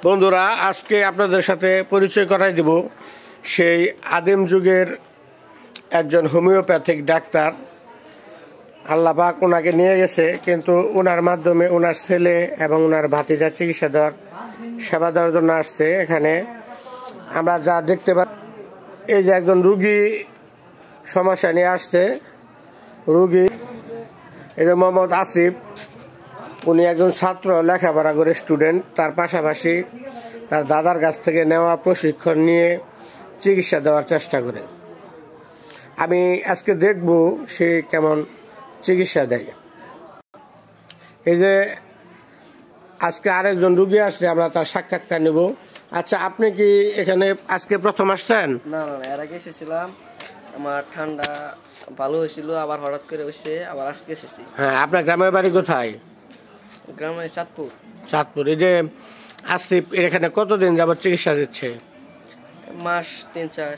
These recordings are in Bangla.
বন্ধুরা, আজকে আপনাদের সাথে পরিচয় করাই দেব সেই আদিম যুগের একজন হোমিওপ্যাথিক ডাক্তার। আল্লাহ পাক ওনাকে নিয়ে গেছে, কিন্তু ওনার মাধ্যমে ওনার ছেলে এবং ওনার ভাতিজার চিকিৎসা দেওয়ার সেবা দেওয়ার জন্য আসছে। এখানে আমরা যা দেখতে পাই, এই যে একজন রুগী সমস্যা নিয়ে আসছে। রুগী এই যে মোহাম্মদ আসিফ, উনি একজন ছাত্র, লেখাপড়া করে স্টুডেন্ট। তার পাশাপাশি তার দাদার কাছ থেকে নেওয়া প্রশিক্ষণ নিয়ে চিকিৎসা দেওয়ার চেষ্টা করে। আমি আজকে দেখব সে কেমন চিকিৎসা দেয়। এই যে আজকে আরেকজন রুগী আসছে, আমরা তার সাক্ষাৎকার নেব। আচ্ছা, আপনি কি এখানে আজকে প্রথম আসছেন? না, এর আগে এসেছিলাম। আমার ঠান্ডা ভালো হয়েছিল, আবার হঠাৎ করে হয়েছে, আবার আজকে এসেছি। হ্যাঁ, আপনার গ্রামের বাড়ি কোথায়? গ্রামে চাঁদপুর। চাঁদপুর। এই যে আসিফ এখানে কতদিন যাবত চিকিৎসা দিচ্ছে? মাস 3-4।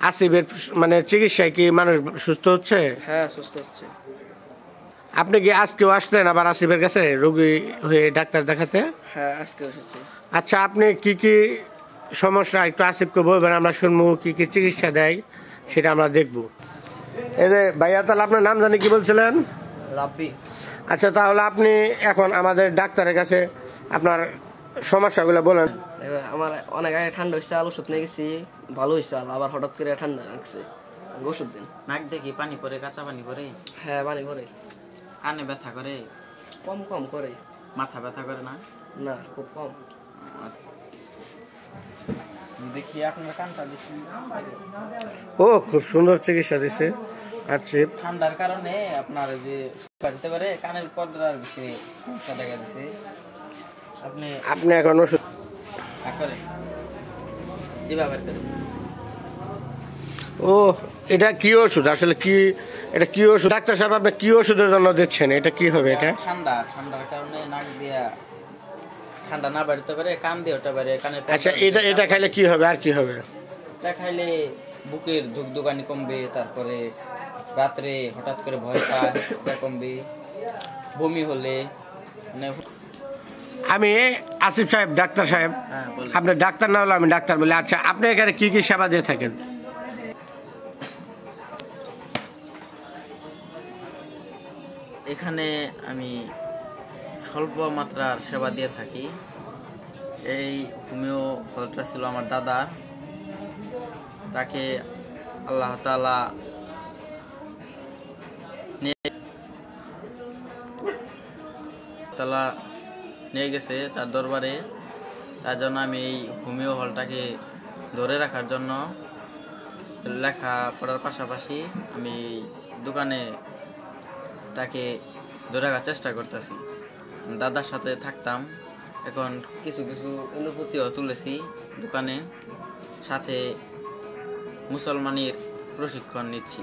আসিফের মানে চিকিৎসায় কি মানুষ সুস্থ হচ্ছে? হ্যাঁ, সুস্থ হচ্ছে। আপনি কি আজকেও আসতেন আবার আসিফের কাছে রোগী হয়ে ডাক্তার দেখাতে? হ্যাঁ, আজকে এসেছি। আচ্ছা, আপনি কি কি সমস্যা একটু আসিফকে বলবেন, আমরা শুনবো কি কি চিকিৎসা দেয় সেটা আমরা দেখব। এই যে ভাইয়া, তাহলে আপনার নাম জানি কি বলছিলেন? রাব্বি। আচ্ছা, তাহলে আপনি এখন আমাদের ডাক্তারের কাছে আপনার সমস্যাগুলো বলেন। আমার অনেক আগে ঠান্ডা হয়েছে, ওষুধ নিয়ে গেছি, ভালো হয়েছে। আবার হঠাৎ করে ঠান্ডা লাগছে, ওষুধ দিন। নাক দেখি পানি পরে, কাঁচা পানি পরে। হ্যাঁ, পানি করে। কানে ব্যথা করে? কম কম করে। মাথা ব্যথা করে না? না, খুব কম। দেখি আপনার কানটা দেখি। ও, খুব সুন্দর চিকিৎসা দিছে। আচ্ছা, ঠান্ডার কারণে আপনার যে শুকাতে পারে কানের পর্দার ভিতরে সমস্যা দেখা দিছে। আপনি এখন ওষুধ করে যেভাবে করে। ও, এটা কি ওষুধ আসলে? কি এটা কি ওষুধ ডাক্তার সাহেব? আপনি কি ওষুধের জন্য দিচ্ছেন? এটা কি হবে? এটা ঠান্ডার কারণে নাক দিয়া ঠান্ডা না বাড়তে পারে, কান দিয়ে ওটা পারে কানের। আচ্ছা, এটা খাইলে কি হবে আর কি হবে? এটা খাইলে বুকের ধুকধুকানি কমবে, তারপরে রাত্রে হঠাৎ করে ভয় পায় এটা কমবে, বমি হলে মানে। আমি আসিফ সাহেব, ডাক্তার সাহেব। হ্যাঁ, আপনি ডাক্তার না হলে আমি ডাক্তার বলি। আচ্ছা, আপনি এখানে কি কি সেবা দিয়ে থাকেন? এখানে আমি স্বল্প মাত্রার সেবা দিয়ে থাকি। এই হোমিও হলটা ছিল আমার দাদার, তাকে আল্লাহ তাআলা নিয়ে গেছে তার দরবারে। তার জন্য আমি এই হোমিও হলটাকে ধরে রাখার জন্য লেখাপড়ার পাশাপাশি আমি দোকানে তাকে ধরে রাখার চেষ্টা করতেছি। দাদার সাথে থাকতাম, এখন কিছু কিছু অনুভূতিও তুলেছি দোকানে, সাথে মুসলমানের প্রশিক্ষণ নিচ্ছি।